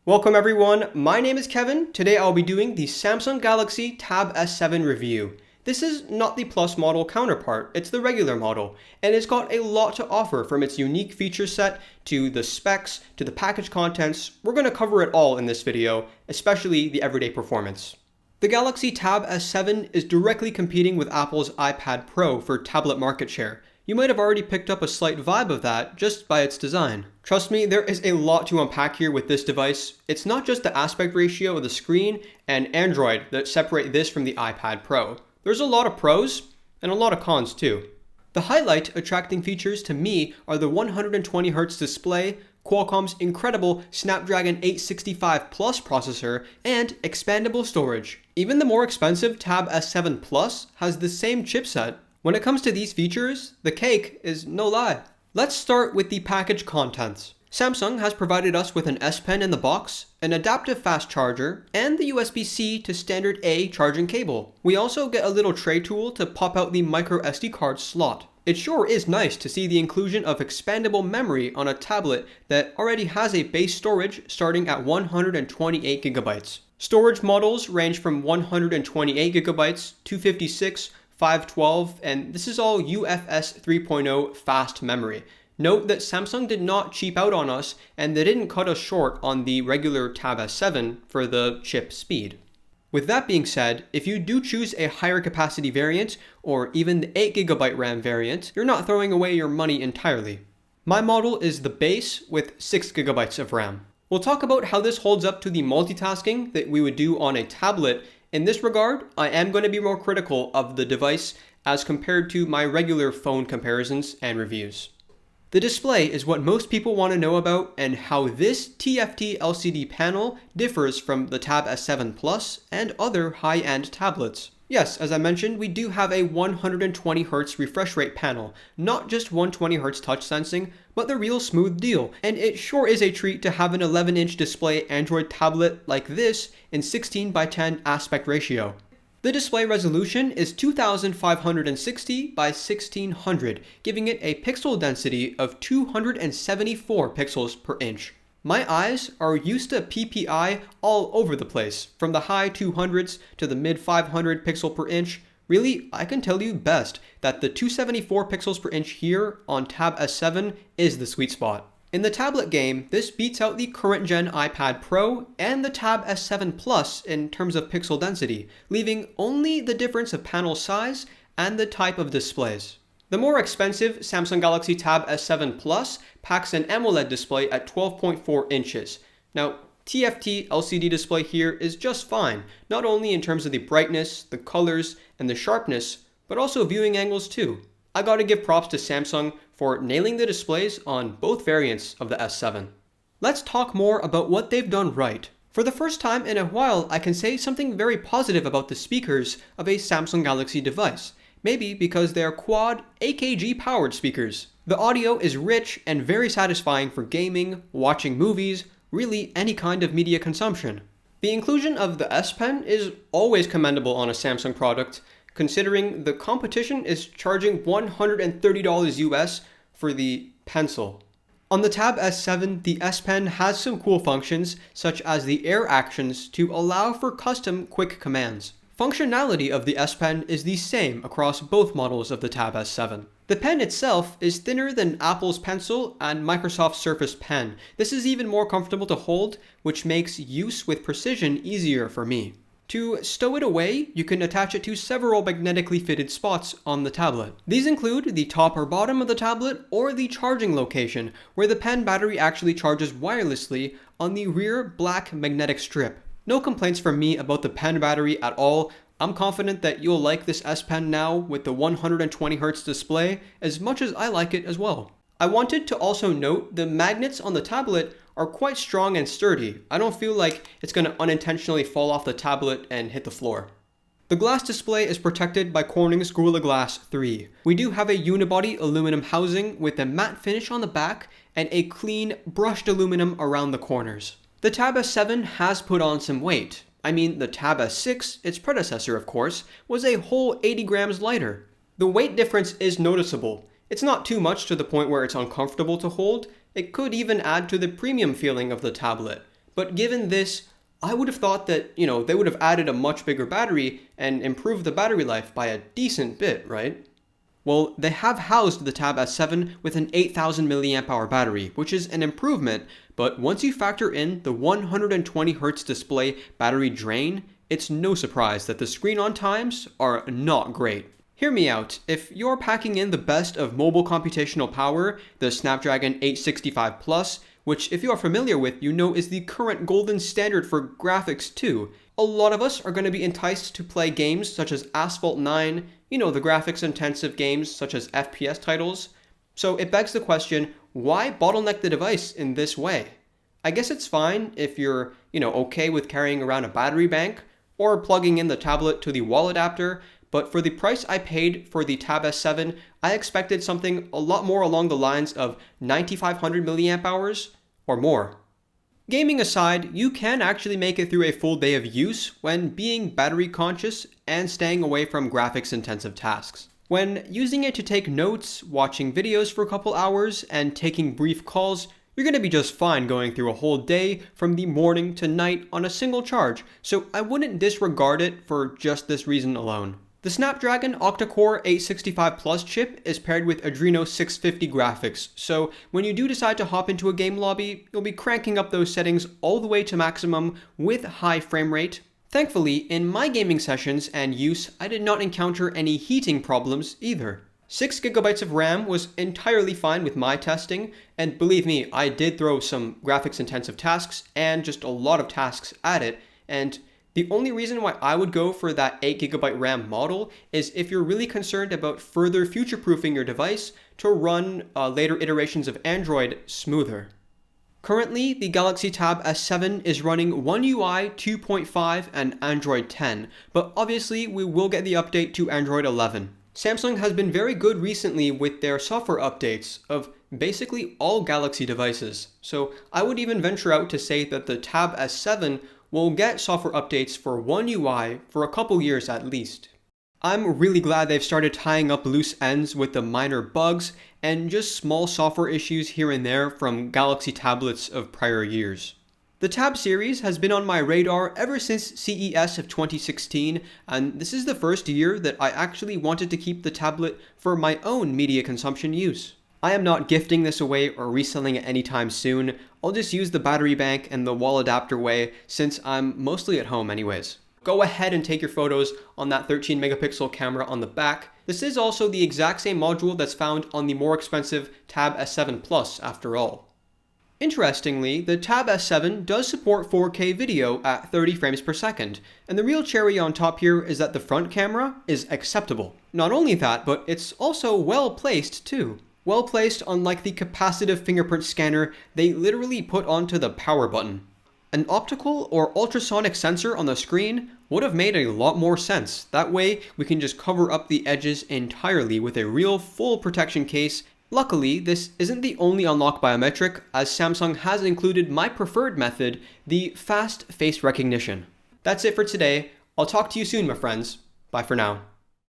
Welcome everyone, my name is Kevin. Today I'll be doing the Samsung Galaxy Tab S7 review. This is not the Plus model counterpart, it's the regular model, and it's got a lot to offer from its unique feature set to the specs to the package contents. We're going to cover it all in this video, especially the everyday performance. The Galaxy Tab S7 is directly competing with Apple's iPad Pro for tablet market share. You might have already picked up a slight vibe of that just by its design. Trust me, there is a lot to unpack here with this device. It's not just the aspect ratio of the screen and Android that separate this from the iPad Pro. There's a lot of pros and a lot of cons too. The highlight attracting features to me are the 120Hz display, Qualcomm's incredible Snapdragon 865 Plus processor, and expandable storage. Even the more expensive Tab S7 Plus has the same chipset. When it comes to these features, the cake is no lie. Let's start with the package contents. Samsung has provided us with an S Pen in the box, an adaptive fast charger, and the USB-C to standard A charging cable. We also get a little tray tool to pop out the micro SD card slot. It sure is nice to see the inclusion of expandable memory on a tablet that already has a base storage starting at 128GB. Storage models range from 128GB, 256, 512, and this is all UFS 3.0 fast memory. Note that Samsung did not cheap out on us and they didn't cut us short on the regular Tab S7 for the chip speed. With that being said, if you do choose a higher capacity variant or even the 8GB RAM variant, you're not throwing away your money entirely. My model is the base with 6GB of RAM. We'll talk about how this holds up to the multitasking that we would do on a tablet. In this regard, I am going to be more critical of the device as compared to my regular phone comparisons and reviews. The display is what most people want to know about and how this TFT LCD panel differs from the Tab S7 Plus and other high-end tablets. Yes, as I mentioned, we do have a 120Hz refresh rate panel, not just 120Hz touch sensing, but the real smooth deal, and it sure is a treat to have an 11-inch display Android tablet like this in 16:10 aspect ratio. The display resolution is 2560 by 1600, giving it a pixel density of 274 pixels per inch. My eyes are used to PPI all over the place, from the high 200s to the mid 500 pixel per inch. Really, I can tell you best that the 274 pixels per inch here on Tab S7 is the sweet spot. In the tablet game, this beats out the current gen iPad Pro and the Tab S7 Plus in terms of pixel density, leaving only the difference of panel size and the type of displays. The more expensive Samsung Galaxy Tab S7 Plus packs an AMOLED display at 12.4 inches. Now, TFT LCD display here is just fine, not only in terms of the brightness, the colors, and the sharpness, but also viewing angles too. I gotta give props to Samsung for nailing the displays on both variants of the S7. Let's talk more about what they've done right. For the first time in a while, I can say something very positive about the speakers of a Samsung Galaxy device. Maybe because they are quad AKG powered speakers. The audio is rich and very satisfying for gaming, watching movies, really any kind of media consumption. The inclusion of the S Pen is always commendable on a Samsung product, considering the competition is charging $130 US for the pencil. On the Tab S7, the S Pen has some cool functions, such as the Air Actions to allow for custom quick commands. Functionality of the S Pen is the same across both models of the Tab S7. The pen itself is thinner than Apple's Pencil and Microsoft's Surface Pen. This is even more comfortable to hold, which makes use with precision easier for me. To stow it away, you can attach it to several magnetically fitted spots on the tablet. These include the top or bottom of the tablet or the charging location, where the pen battery actually charges wirelessly on the rear black magnetic strip. No complaints from me about the pen battery at all. I'm confident that you'll like this S Pen now with the 120Hz display as much as I like it as well. I wanted to also note the magnets on the tablet are quite strong and sturdy. I don't feel like it's going to unintentionally fall off the tablet and hit the floor. The glass display is protected by Corning's Gorilla Glass 3. We do have a unibody aluminum housing with a matte finish on the back and a clean brushed aluminum around the corners. The Tab S7 has put on some weight. I mean, the Tab S6, its predecessor of course, was a whole 80 grams lighter. The weight difference is noticeable. It's not too much to the point where it's uncomfortable to hold. It could even add to the premium feeling of the tablet. But given this, I would have thought that, they would have added a much bigger battery and improved the battery life by a decent bit, right? Well, they have housed the Tab S7 with an 8000 mAh battery, which is an improvement, but once you factor in the 120Hz display battery drain, it's no surprise that the screen-on times are not great. Hear me out, if you're packing in the best of mobile computational power, the Snapdragon 865 Plus, which if you are familiar with, you know is the current golden standard for graphics too, a lot of us are going to be enticed to play games such as Asphalt 9, the graphics-intensive games such as FPS titles. So it begs the question, why bottleneck the device in this way? I guess it's fine if you're, okay with carrying around a battery bank or plugging in the tablet to the wall adapter, but for the price I paid for the Tab S7, I expected something a lot more along the lines of 9500 mAh or more. Gaming aside, you can actually make it through a full day of use when being battery conscious and staying away from graphics intensive tasks. When using it to take notes, watching videos for a couple hours, and taking brief calls, you're going to be just fine going through a whole day from the morning to night on a single charge, so I wouldn't disregard it for just this reason alone. The Snapdragon Octa-Core 865 Plus chip is paired with Adreno 650 graphics, so when you do decide to hop into a game lobby, you'll be cranking up those settings all the way to maximum with high frame rate. Thankfully, in my gaming sessions and use, I did not encounter any heating problems either. 6GB of RAM was entirely fine with my testing, and believe me, I did throw some graphics intensive tasks and just a lot of tasks at it, and the only reason why I would go for that 8GB RAM model is if you're really concerned about further future-proofing your device to run later iterations of Android smoother. Currently, the Galaxy Tab S7 is running One UI 2.5 and Android 10, but obviously we will get the update to Android 11. Samsung has been very good recently with their software updates of basically all Galaxy devices, so I would even venture out to say that the Tab S7 will get software updates for One UI for a couple years at least. I'm really glad they've started tying up loose ends with the minor bugs and just small software issues here and there from Galaxy tablets of prior years. The Tab series has been on my radar ever since CES of 2016, and this is the first year that I actually wanted to keep the tablet for my own media consumption use. I am not gifting this away or reselling it anytime soon. I'll just use the battery bank and the wall adapter way since I'm mostly at home anyways. Go ahead and take your photos on that 13 megapixel camera on the back. This is also the exact same module that's found on the more expensive Tab S7 Plus after all. Interestingly, the Tab S7 does support 4K video at 30 frames per second, and the real cherry on top here is that the front camera is acceptable. Not only that, but it's also well placed too. Well placed, unlike the capacitive fingerprint scanner they literally put onto the power button. An optical or ultrasonic sensor on the screen would have made a lot more sense. That way, we can just cover up the edges entirely with a real full protection case. Luckily, this isn't the only unlock biometric, as Samsung has included my preferred method, the fast face recognition. That's it for today. I'll talk to you soon, my friends. Bye for now.